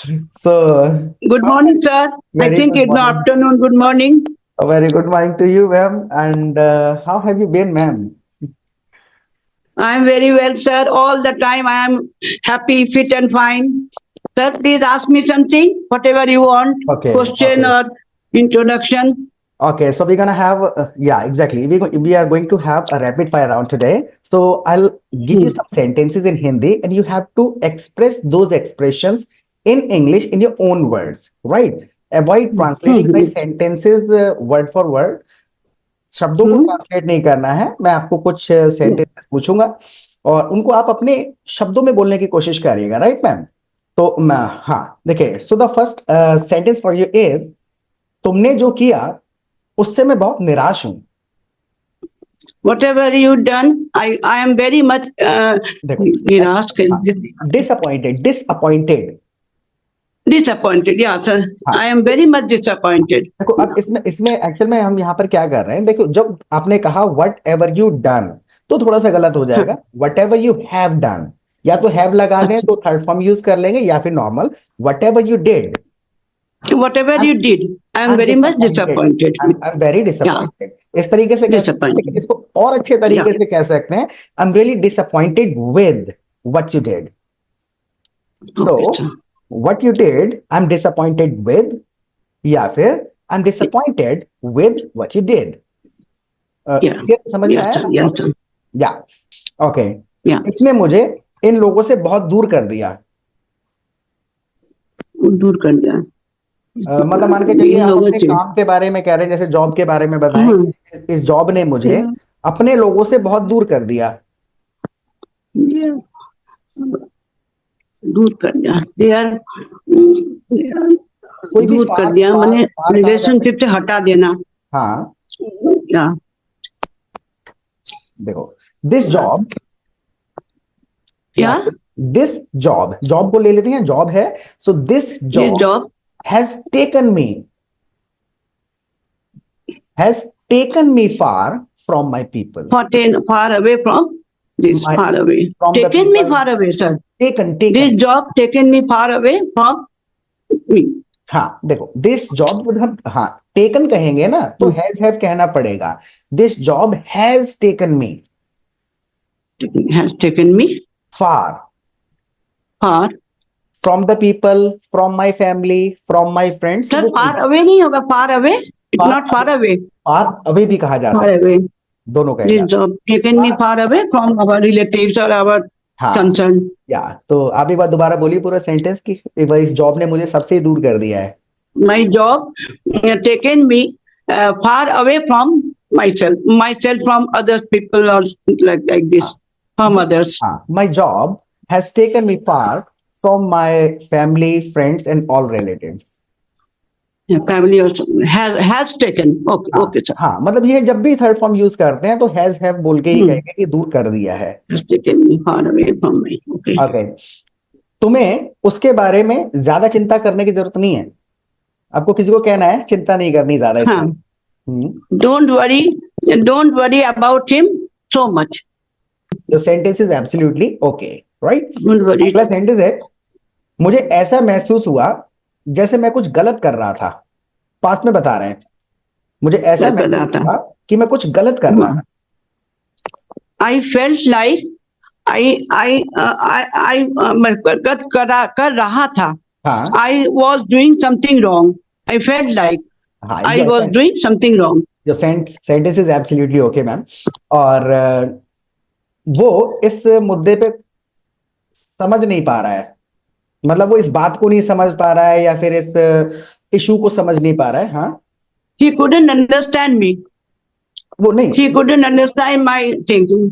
So, Good morning, sir. I very think good it's the morning. afternoon. Good morning. A very good morning to you, ma'am. And how have you been, ma'am? I am very well, sir. All the time I am happy, fit, and fine. Sir, please ask me something, whatever you want, Okay, question okay. or introduction. Okay, so we're gonna have, yeah, exactly. We are going to have a rapid fire round today. So I'll give you Hmm. some sentences in Hindi, and you have to express those expressions in English in your own words, right? Avoid translating my Hmm. sentences word for word. शब्दों को Hmm. Translate नहीं करना है। मैं आपको कुछ sentences पूछूंगा और उनको आप अपने शब्दों में बोलने की कोशिश करिएगा, राइट मैम? तो हाँ, देखिए, so the first sentence for you is, तुमने जो किया उससे मैं बहुत निराश हूं। Whatever you done, I am very much देखो, disappointed, disappointed. disappointed. Yeah, sir. हाँ, I am very much disappointed. देखो, अब इसमें इसमें एक्चुअल में हम यहाँ पर क्या कर रहे हैं, देखो, जब आपने कहा वट एवर यू डन, तो थोड़ा सा गलत हो हाँ, जाएगा। What ever you have done, या तो हैव लगा दें अच्छा. तो थर्ड फॉर्म यूज कर लेंगे, या फिर normal whatever you did. Whatever you did, I I am am very much disappointed, disappointed. I am very Yeah, disappointed. इस तरीके से कह सकते हैं, लेकिन disappointed. इसको और अच्छे Yeah. तरीके से कह सकते हैं, I am really disappointed with what you did. So Okay, sir. What you did I am disappointed with, या फिर I am disappointed with what you did. Yeah. समझ में Yes, आया? sir. Yes, sir. या ओके, Yeah. इसने मुझे इन लोगों से बहुत दूर कर दिया। दूर कर दिया. मतलब मान के चलिए, इन आप लोगों अपने से. काम के बारे में कह रहे हैं, जैसे जॉब के बारे में बताएं, हाँ. इस जॉब ने मुझे अपने लोगों से बहुत दूर कर दिया। दूर कर दिया. दे आर कोई भी दूर कर फार दिया फार मैंने फार कहा जाता रिलेशनशिप से हटा देना. है। हाँ, या देखो, दिस जॉब, या क्या दिस जॉब, जॉब को ले लेते हैं, जॉब है। सो दिस ये job job has taken me, has taken me far from my people. far away from this My, far away from the taken me people, far away sir taken this taken. job taken me far away from me. हाँ, देखो, this job हम, हाँ, taken कहेंगे ना तो have कहना पड़ेगा। This job has taken me Has taken me far far. From the people, from my family, from my friends. Sir far away नहीं होगा, far away, it's not far away, far away भी कहा जा far सकता away. है, दोनों कहे This जा सकते job taken me far away from our relatives or our हैं। हाँ, concern. या तो आप एक बार दोबारा बोलिए पूरा सेंटेंस की, एक बार, इस जॉब ने मुझे सबसे दूर कर दिया है। My job taken me far away from myself from other people or like this, from others. हाँ, my job has taken me far from my family, friends and all relatives. Family also has taken. Okay, हाँ, okay, sir. हाँ, मतलब ये जब भी third form use करते हैं तो हैज हैव बोल के ही कहेंगे कि दूर कर दिया है। Has taken me far away from me. Okay. Okay, तुम्हें उसके बारे में ज्यादा चिंता करने की जरूरत नहीं है। आपको किसी को कहना है चिंता नहीं करनी ज्यादा इसमें। हाँ. Don't worry about him so much. The sentence is absolutely okay, right? Don't worry. अगला सेंटेंस है, मुझे ऐसा महसूस हुआ जैसे मैं कुछ गलत कर रहा था। पास्ट में बता रहे हैं, मुझे ऐसा गलत कर रहा महसूस था. हुआ कि मैं कुछ गलत कर रहा था। I felt like मैं गलत कर रहा था. हाँ, I was doing something wrong. I felt like हाँ, I was doing something wrong. जो sentence is absolutely okay ma'am. और वो इस मुद्दे पे समझ नहीं पा रहा है, मतलब वो इस बात को नहीं समझ पा रहा है, या फिर इस इशू को समझ नहीं पा रहा है। हाँ, He couldn't understand me. वो नहीं, He couldn't understand my thinking.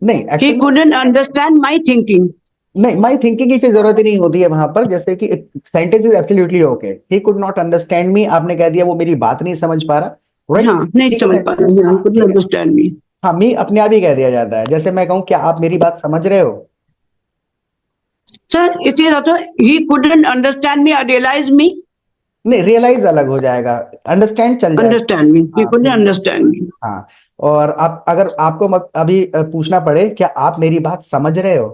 नहीं, He actually couldn't understand my thinking. नहीं, माई थिंकिंग की फिर जरूरत ही नहीं होती है वहां पर। जैसे कि sentence is absolutely okay, he could not understand me, आपने कह दिया वो मेरी बात नहीं समझ पा रहा, राइट? हाँ, नहीं समझ पा रहा. He couldn't understand me. हाँ, मी अपने आप ही कह दिया जाता है। जैसे मैं कहूँ क्या आप मेरी बात समझ रहे हो? Sir, it is also he couldn't understand me or realize me. नहीं, रियलाइज अलग हो जाएगा, अंडरस्टैंड चल जाएगा। Understand me. He हाँ, couldn't understand me. हाँ, और आप अगर आपको अभी पूछना पड़े क्या आप मेरी बात समझ रहे हो,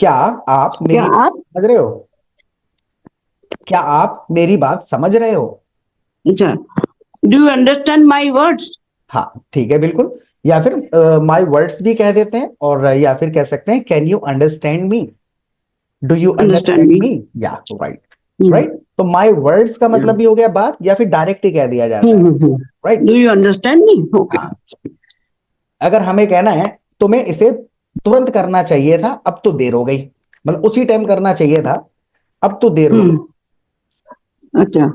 क्या आप मेरी क्या आप समझ रहे हो? क्या आप मेरी बात समझ रहे हो? अच्छा, do you understand my words? हाँ ठीक है, बिल्कुल। या फिर माई वर्ड्स भी कह देते हैं, और या फिर कह सकते हैं can you understand me, do you understand understand me. Me. या राइट, राइट। तो माई वर्ड्स का मतलब भी हो गया बात, या फिर डायरेक्ट ही कह दिया जाता है, right. Do you understand me? Okay. हाँ, अगर हमें कहना है तुम्हें इसे तुरंत करना चाहिए था, अब तो देर हो गई, मतलब उसी टाइम करना चाहिए था, अब तो देर हो गई। अच्छा,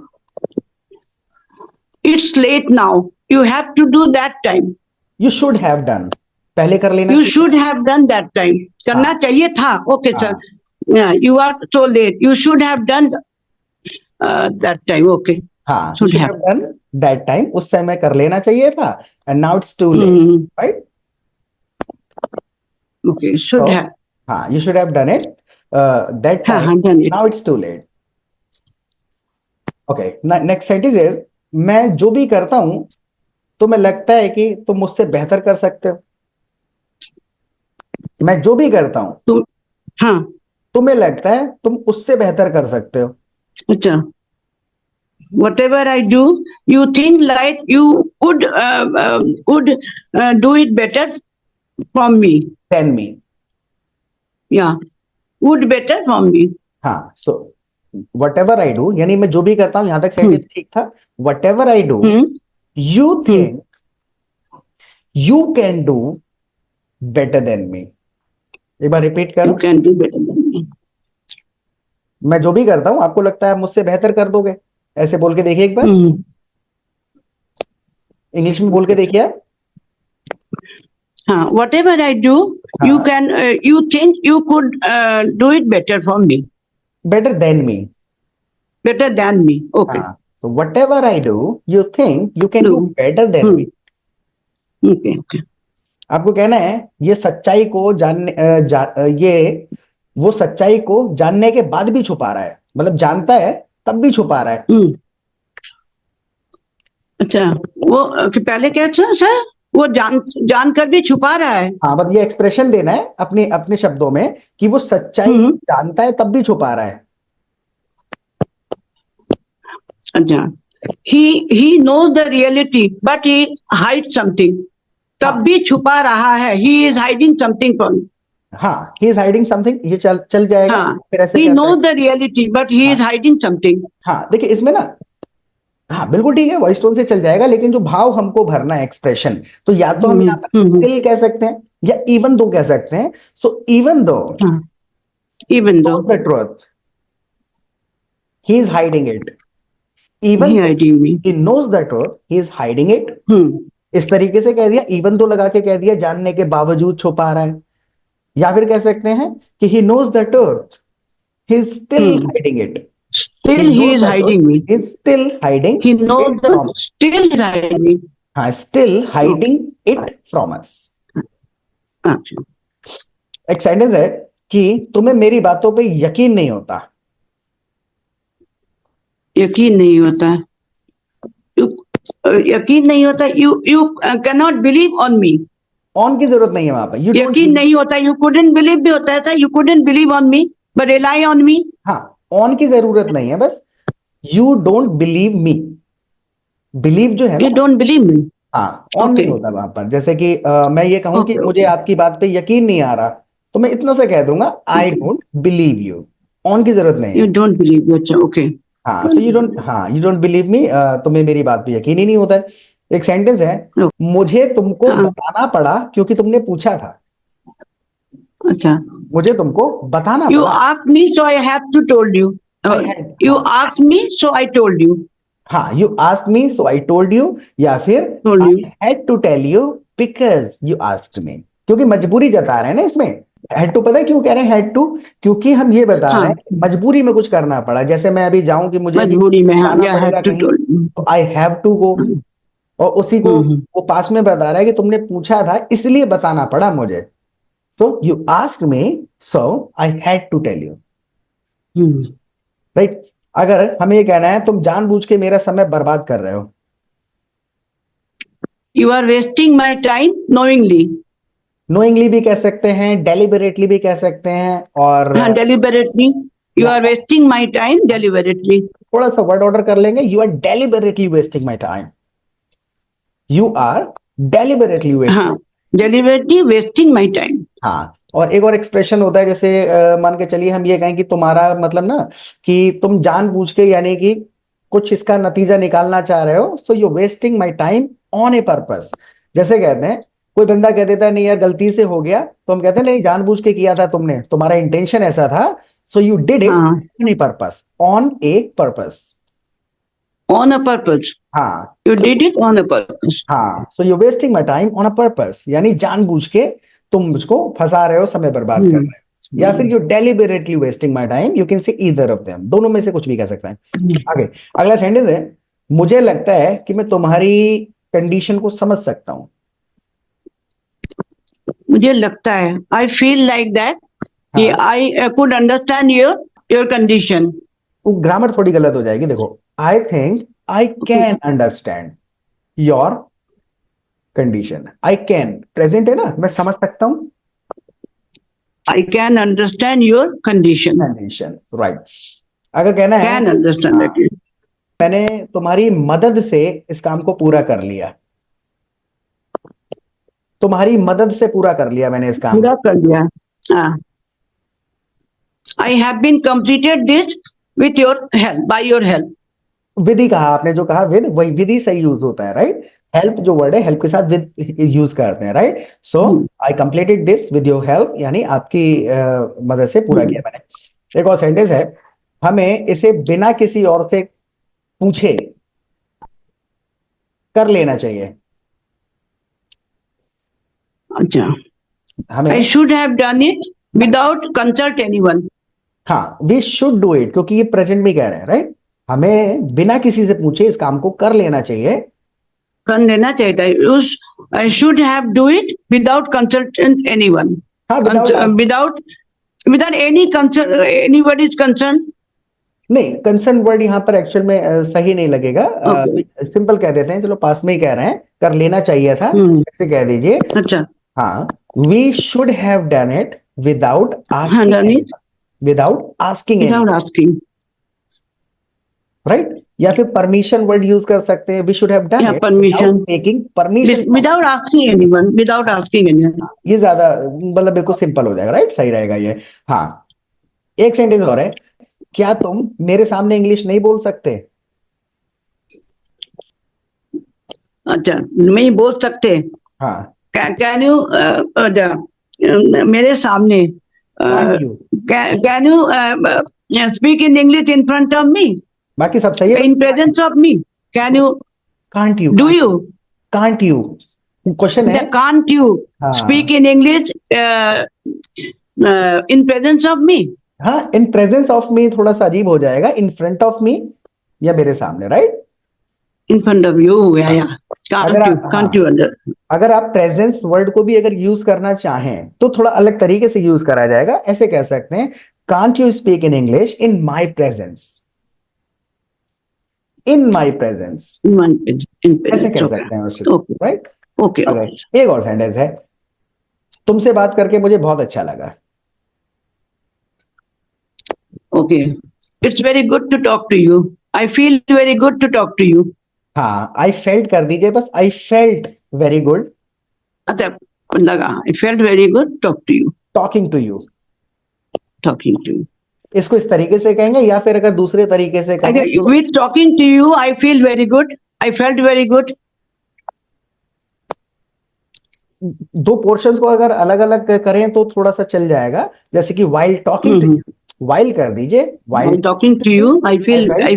it's late now, you have to do that time. You should have done, पहले कर लेना यू चाहिए। Should have done that time, करना हाँ, चाहिए था। ओके सर, हाँ, you are so late, you should have done that time. Okay, हाँ, you should should have. Have done that time, उस समय कर लेना चाहिए था, and now it's too late, right. Okay, should तो हैव। हाँ, you should have done it that हाँ टाइम, हाँ, done it. Now it's too late. Okay, next sentence is, मैं जो भी करता हूं तुम्हें लगता है कि तुम मुझसे बेहतर कर सकते हो। मैं जो भी करता हूं तुम, हाँ, तुम्हें लगता है तुम उससे बेहतर कर सकते हो। अच्छा, whatever I do, you think like you could do it better from me. Than me. Yeah, would better from me. हाँ, so what ever I do, यानी मैं जो भी करता हूं, यहां तक Hmm. सेंटेंस ठीक था। What ever I do, Hmm. You Hmm. Think you can do better than me. एक बार रिपीट You करो। can do better than me. मैं जो भी करता हूं आपको लगता है आप मुझसे बेहतर कर दोगे, ऐसे बोल के देखिए एक बार, Hmm. इंग्लिश में बोल के देखिए आप। Whatever I do, you हाँ, can. You think you could do it better from me, better than me. better than me. Okay. हाँ, तो what ever I do you think you can do Do. Better than me. Okay. Okay. आपको कहना है ये सच्चाई को ये वो सच्चाई को जानने के बाद भी छुपा रहा है, मतलब जानता है तब भी छुपा रहा है। Hmm. अच्छा, वो कि पहले क्या था सर? वो जानकर भी छुपा रहा है। हाँ, बस ये एक्सप्रेशन देना है अपने अपने शब्दों में कि वो सच्चाई को जानता है तब भी छुपा रहा है। अच्छा, he knows the reality but he hides something. तब हाँ, भी छुपा रहा है, he is hiding something from. हाँ, ही इज हाइडिंग समथिंग, ये चल चल जाएगा। हाँ, फिर ऐसे he कहते हैं। knows the reality but he is हाँ, hiding something. हाँ, देखिए इसमें ना, हाँ बिल्कुल ठीक है, वॉइस टोन से चल जाएगा, लेकिन जो भाव हमको भरना है, एक्सप्रेशन, तो या तो हम यहाँ पर स्टिल कह सकते हैं या इवन दो कह सकते हैं। सो इवन दो हाँ, even though the truth, he is hiding it, even he hiding me. He knows the truth, he is hiding it. Hmm. इस तरीके से कह दिया, इवन दो लगा के कह दिया जानने के बावजूद छुपा रहा है। या फिर कह सकते हैं कि he knows the truth, he is still Hmm. Hiding it. Still he is hiding me. He is still hiding He it knows the from, still is hiding. हाँ, still hiding it from us। अच्छा, एक sentence है कि तुम्हें मेरी बातों पे यकीन नहीं होता। यकीन नहीं होता। यकीन नहीं होता, you cannot believe on me. On की जरूरत नहीं है वहां पर, यू डोंट। यकीन नहीं होता, you couldn't believe भी होता था, you couldn't believe on me but rely on me. हाँ, ऑन की जरूरत नहीं है, बस you don't believe me. Believe जो है You ना, don't believe me. हाँ, ऑन नहीं Okay. होता वहां पर। जैसे कि मैं ये कहूं कि Okay, मुझे okay. आपकी बात पे यकीन नहीं आ रहा, तो मैं इतना सा कह दूंगा, I don't believe you. On की जरूरत नहीं You है। don't believe. अच्छा, okay. हाँ, so you don't believe me, तुम्हें मेरी बात पे यकीन ही नहीं होता है। एक सेंटेंस है, No. मुझे तुमको हाँ, बताना पड़ा क्योंकि तुमने पूछा था। अच्छा. मुझे तुमको बताना You पड़ा। asked me, so I have to told you. I had, You हाँ, asked me, so I told you. हाँ, you asked me so I told you, या फिर Told I you. Had to tell you because you asked me, क्योंकि मजबूरी जता रहे हैं ना इसमें। हैड टू, पता है क्यों कह रहे हैं हैड टू? क्योंकि हम ये बता रहे हाँ, हैं कि मजबूरी में कुछ करना पड़ा। जैसे मैं अभी जाऊं कि मुझे अभी मजबूरी में, हाँ, जाना या पड़ेगा have to कहीं, told you. तो आई हैव टू गो, और उसी को वो पास में बता रहा है कि तुमने पूछा था इसलिए बताना पड़ा मुझे। So you asked me so I had to tell you, right. अगर हमें ये कहना है तुम जानबूझ के मेरा समय बर्बाद कर रहे हो, You are wasting my time knowingly. Knowingly भी कह सकते हैं, डेलिबरेटली भी कह सकते हैं, और Deliberately. You are wasting my time deliberately. थोड़ा सा वर्ड ऑर्डर कर लेंगे, you are deliberately wasting my time, you are deliberately wasting. हाँ, deliberately wasting my time. हाँ, और एक और एक्सप्रेशन होता है, जैसे मान के चलिए हम ये कहें कि तुम्हारा मतलब ना कि तुम जानबूझ के यानी कि कुछ इसका नतीजा निकालना चाह रहे हो, so you wasting my time on a purpose. जैसे कहते हैं, कोई बंदा कह देता है नहीं यार गलती से हो गया, तो हम कहते हैं नहीं जानबूझ के किया था तुमने, तुम्हारा इंटेंशन ऐसा था, सो यू डिड इट हाँ, on a purpose, on a purpose. on a purpose. हाँ, You did it on a purpose. हाँ, so you wasting my time on a purpose, यानी जानबूझ के तुम मुझको फंसा रहे हो, समय बर्बाद कर रहे हो। या फिर you deliberately wasting my time, you can say either of them, दोनों में से कुछ भी कह सकते हैं। आगे अगला सेंटेंस है, मुझे लगता है कि मैं तुम्हारी कंडीशन को समझ सकता हूँ। मुझे लगता है, I feel like that. कि I could understand your condition. वो ग्रामर थोड़ी गलत हो जाएगी, देखो, I think I can understand your condition. I can present है ना, मैं समझ सकता हूँ, I can understand your condition. Condition, right. अगर कहना है Can understand that. मैंने तुम्हारी मदद से इस काम को पूरा कर लिया, तुम्हारी मदद से पूरा कर लिया मैंने इस काम पूरा कर लिया। हाँ। I have been completed this with your help, by your help. विधि कहा आपने, जो कहा विद, वही विधि सही यूज होता है, राइट। हेल्प जो वर्ड है, हेल्प के साथ विद यूज करते हैं, right. So I completed this with your help, यानी आपकी मदद से पूरा किया मैंने। एक और सेंटेंस है, हमें इसे बिना किसी और से पूछे कर लेना चाहिए। अच्छा, हमें I should have done it without consult anyone. हाँ, वी शुड डू इट, क्योंकि ये प्रेजेंट में कह रहे हैं, राइट। हमें बिना किसी से पूछे इस काम को कर लेना चाहिए। कर लेना चाहिए था। I should have do it without consulting anyone. हाँ, Without any concern, anybody's concern. नहीं, कंसर्न वर्ड यहाँ पर एक्चुअल में सही नहीं लगेगा, Okay. सिंपल कह देते हैं, चलो पास में ही कह रहे हैं, कर लेना चाहिए था, ऐसे कह दीजिए। अच्छा, हाँ, we should have done it without हाँ, done it without asking without asking. Right. या फिर परमिशन वर्ड यूज कर सकते हैं, we should have done Yeah, it permission. Taking permission, Without asking anyone. Without asking anyone. ये ज्यादा मतलब बिल्कुल सिंपल हो जाएगा, राइट, सही रहेगा ये। हाँ, एक सेंटेंस और है, क्या तुम मेरे सामने इंग्लिश नहीं बोल सकते? अच्छा, नहीं बोल सकते। हाँ, Can you मेरे सामने can't you? can you speak in English in front of me? बाकी सब सही है, In presence of me? Can you? can't you? Do you? Can't you? Question है, Can't you हाँ, speak in English in presence of me? हाँ, in presence of me थोड़ा सा अजीब हो जाएगा, इन फ्रंट ऑफ मी या मेरे सामने, right. In front of you, yeah. Can't you under? अगर आप प्रेजेंस वर्ड को भी अगर यूज करना चाहें तो थोड़ा अलग तरीके से यूज करा जाएगा, ऐसे कह सकते हैं, can't you speak in English in my presence, in my presence, ऐसे कह सकते हैं उससे, राइट। Okay. एक और सेंटेंस है, तुमसे बात करके मुझे बहुत अच्छा लगा। Okay. It's very good to talk to you. I feel very good to talk to you. हाँ, आई फेल्ट कर दीजिए बस, आई फेल्ट वेरी गुड अच्छा, लगा, I felt very good talk to you. Talking to you. Talking to you. इसको इस तरीके से कहेंगे, या फिर अगर दूसरे तरीके से कहें, With talking to you, I feel very good. I felt very good. दो पोर्शंस को अगर अलग अलग करें तो थोड़ा सा चल जाएगा, जैसे कि while talking to you, while कर दीजिए, While while talking to you, I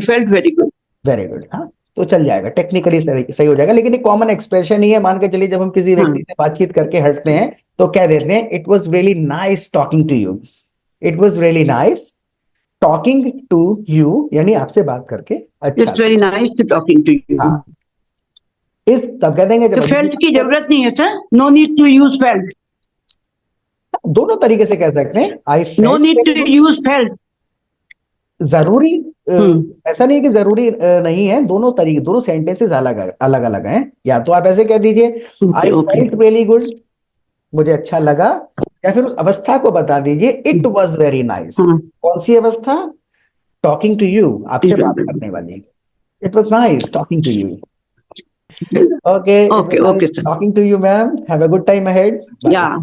felt very good. Very good. हाँ, तो चल जाएगा, टेक्निकली सही हो जाएगा, लेकिन एक कॉमन एक्सप्रेशन ही है। मान के चलिए जब हम किसी व्यक्ति से बातचीत करके हटते हैं तो कह देते हैं, it was really nice talking to you, it was really nice talking to you, यानी आपसे बात करके अच्छा, It's very nice to talking to you. हाँ, इस तब कह देंगे तो जब felt की जरूरत नहीं है sir. No need to use felt. दोनों तरीके से कह सकते हैं, आई No need to use felt. जरूरी ऐसा नहीं कि जरूरी नहीं है, दोनों तरीके, दोनों सेंटेंसेस अलग अलग हैं। या तो आप ऐसे कह दीजिए, आई फेल्ट रियली गुड मुझे अच्छा लगा, या फिर उस अवस्था को बता दीजिए, इट वॉज वेरी नाइस। हाँ, कौन सी अवस्था? टॉकिंग टू यू, आपसे बात करने वाली। It was nice talking to you. Okay, it was okay, nice okay, sir. talking to you, ma'am. Have a good time ahead. Bye. Yeah.